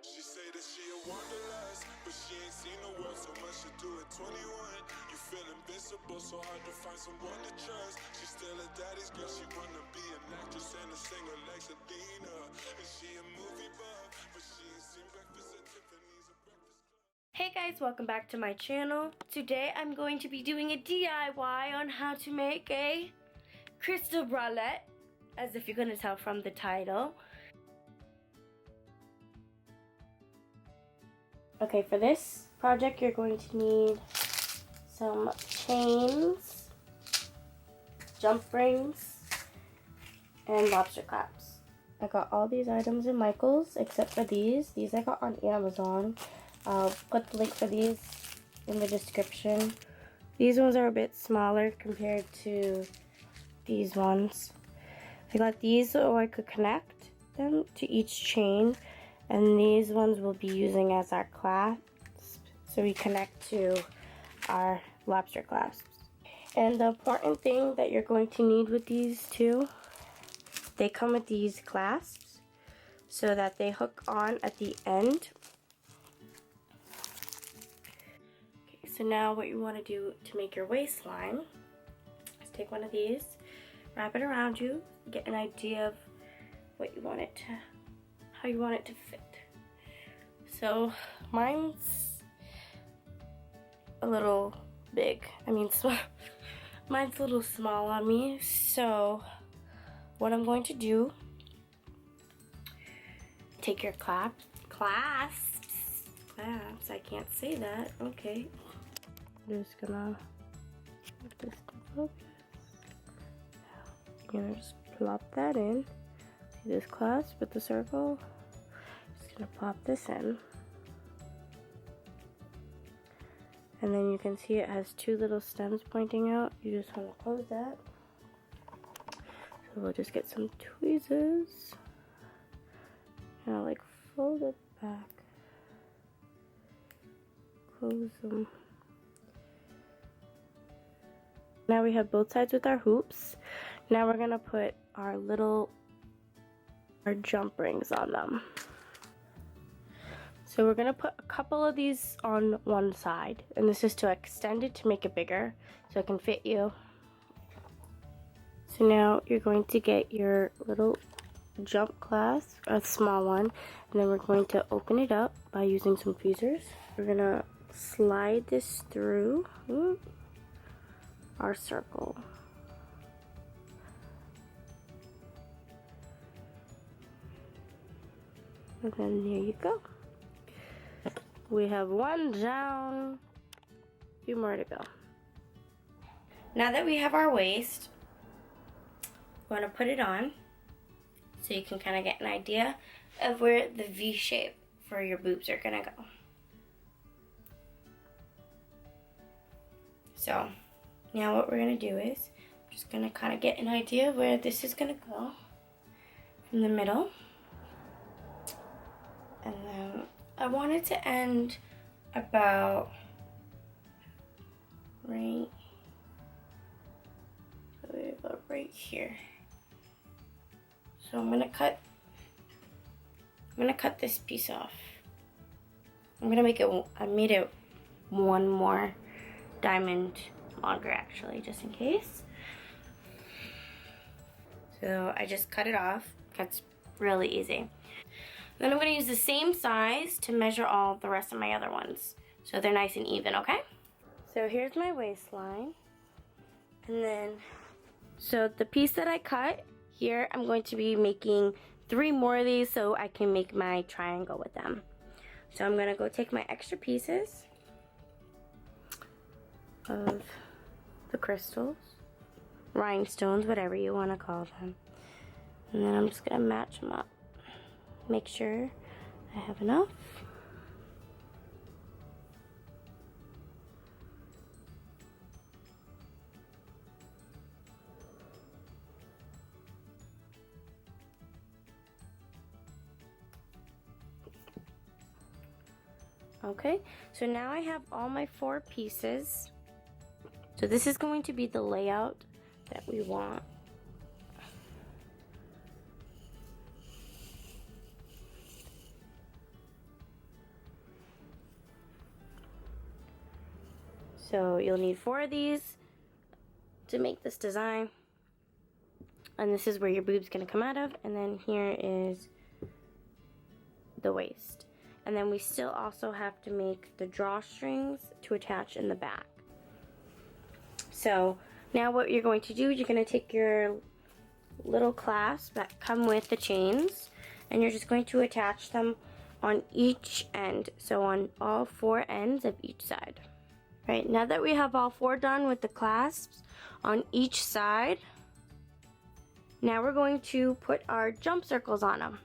She say that she a wanderlust, but she ain't seen the world so much to do at 21. You feel invincible, so hard to find someone to trust. She still a daddy's girl, she wanna be an actress and a singer like Selena. And she a movie buff, but she ain't seen Breakfast at Tiffany's or Breakfast Club. Hey guys, welcome back to my channel. Today I'm going to be doing a DIY on how to make a crystal bralette, as if you're gonna tell from the title. Okay, for this project you're going to need some chains, jump rings, and lobster claps. I got all these items in Michael's except for these. These I got on Amazon. I'll put the link for these in the description. These ones are a bit smaller compared to these ones. I got these so I could connect them to each chain, and these ones we'll be using as our clasp, so we connect to our lobster clasps. And the important thing that you're going to need with these two, they come with these clasps so that they hook on at the end. Okay, so now what you want to do to make your waistline is take one of these, wrap it around you, get an idea of what you want it to, how you want it to fit. So mine's a little big, small. Mine's a little small on me, so what I'm going to do, take your clasps, I can't say that, okay. I'm just gonna put this to focus. You're gonna just plop that in. See this clasp with the circle? Just gonna plop this in. And then you can see it has two little stems pointing out. You just wanna close that. So we'll just get some tweezers. And I'll like fold it back. Close them. Now we have both sides with our hoops. Now we're gonna put our jump rings on them. So we're gonna put a couple of these on one side, and this is to extend it to make it bigger so it can fit you. So now you're going to get your little jump clasp, a small one, and then we're going to open it up by using some tweezers. We're gonna slide this through our circle. And then there you go. We have one down, a few more to go. Now that we have our waist, we're gonna put it on so you can kind of get an idea of where the V shape for your boobs are gonna go. So now what we're gonna do is just gonna kind of get an idea of where this is gonna go in the middle. And then I want it to end about right here. So I'm gonna cut this piece off. I made it one more diamond longer actually, just in case. So I just cut it off. That's really easy. Then I'm gonna use the same size to measure all the rest of my other ones, so they're nice and even, okay? So here's my waistline. And then, so the piece that I cut here, I'm going to be making 3 more of these so I can make my triangle with them. So I'm gonna go take my extra pieces of the crystals, rhinestones, whatever you wanna call them. And then I'm just gonna match them up. Make sure I have enough. Okay, so now I have all my 4 pieces. So this is going to be the layout that we want. So you'll need 4 of these to make this design. And this is where your boob's gonna come out of. And then here is the waist. And then we still also have to make the drawstrings to attach in the back. So now what you're going to do is you're going to take your little clasps that come with the chains, and you're just going to attach them on each end. So on all 4 ends of each side. Right, now that we have all 4 done with the clasps on each side, now we're going to put our jump circles on them.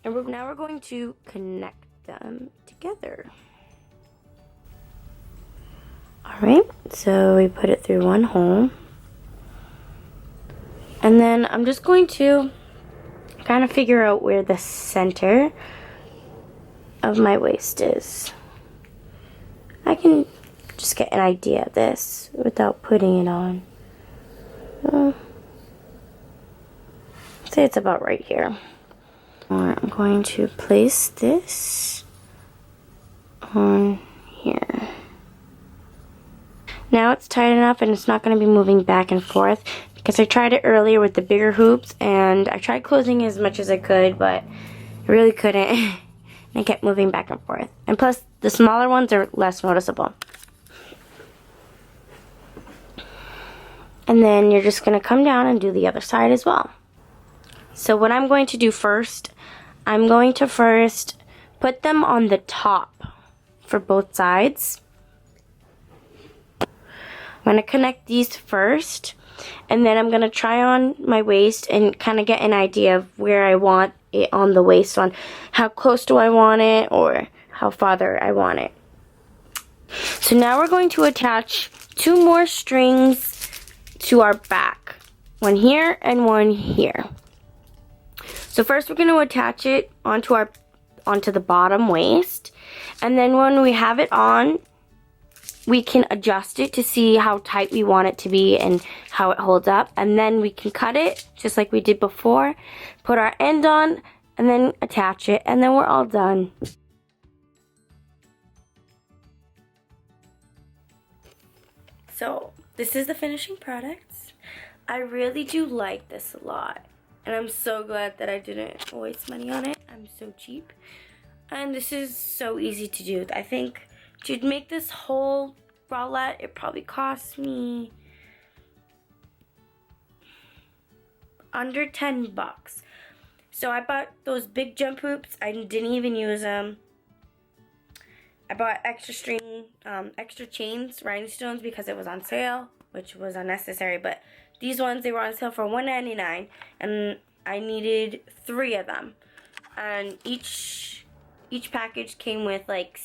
And now we're going to connect them together. Alright, so we put it through one hole. And then I'm just going to kind of figure out where the center of my waist is. I can just get an idea of this without putting it on. Say it's about right here. I'm going to place this on here. Now it's tight enough and it's not going to be moving back and forth, because I tried it earlier with the bigger hoops and I tried closing as much as I could, but I really couldn't. And I kept moving back and forth. And plus the smaller ones are less noticeable. And then you're just going to come down and do the other side as well. So what I'm going to do first, I'm going to first put them on the top for both sides. I'm going to connect these first, and then I'm going to try on my waist and kind of get an idea of where I want it on the waist, on how close do I want it or how farther I want it. So now we're going to attach 2 more strings to our back. One here and one here. So first we're going to attach it onto the bottom waist, and then when we have it on, we can adjust it to see how tight we want it to be and how it holds up, and then we can cut it just like we did before, put our end on, and then attach it, and then we're all done. So this is the finishing product. I really do like this a lot. And I'm so glad that I didn't waste money on it. I'm so cheap. And this is so easy to do. I think to make this whole bralette, it probably cost me under 10 bucks. So I bought those big jump hoops. I didn't even use them. I bought extra string, extra chains, rhinestones, because it was on sale, which was unnecessary, but these ones, they were on sale for $1.99, and I needed 3 of them. And each package came with like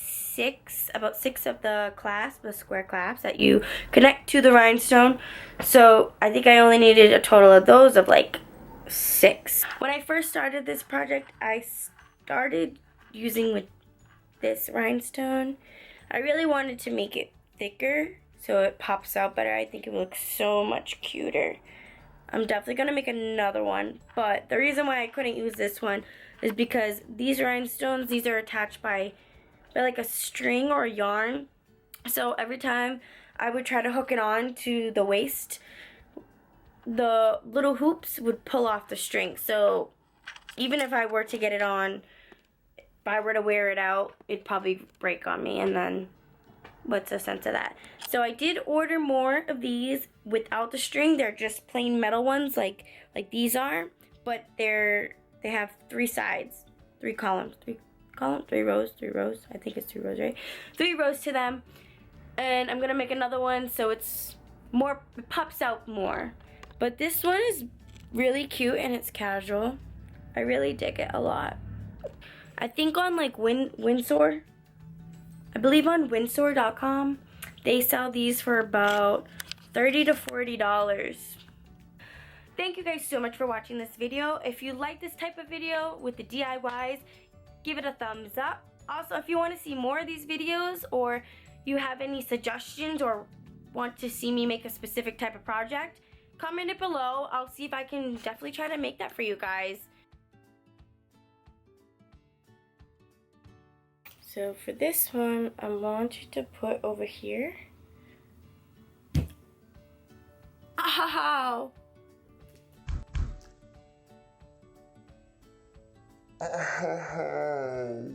about 6 of the clasps, the square clasps that you connect to the rhinestone. So I think I only needed a total of those of like 6. When I first started this project, I started using with this rhinestone. I really wanted to make it thicker so it pops out better. I think it looks so much cuter. I'm definitely going to make another one, but the reason why I couldn't use this one is because these rhinestones, these are attached by like a string or a yarn. So every time I would try to hook it on to the waist, the little hoops would pull off the string. So even if I were to get it on, if I were to wear it out, it'd probably break on me, and then what's the sense of that? So I did order more of these without the string. They're just plain metal ones like these are, but they have 3 sides, 3 columns, 3 rows. I think it's 3 rows, right? 3 rows to them. And I'm gonna make another one so it's more, it pops out more. But this one is really cute and it's casual. I really dig it a lot. I think on like Windsor, I believe on Windsor.com, they sell these for about $30 to $40. Thank you guys so much for watching this video. If you like this type of video with the DIYs, give it a thumbs up. Also, if you want to see more of these videos, or you have any suggestions or want to see me make a specific type of project, comment it below. I'll see if I can definitely try to make that for you guys. So for this one, I want you to put over here. Ow! Ow!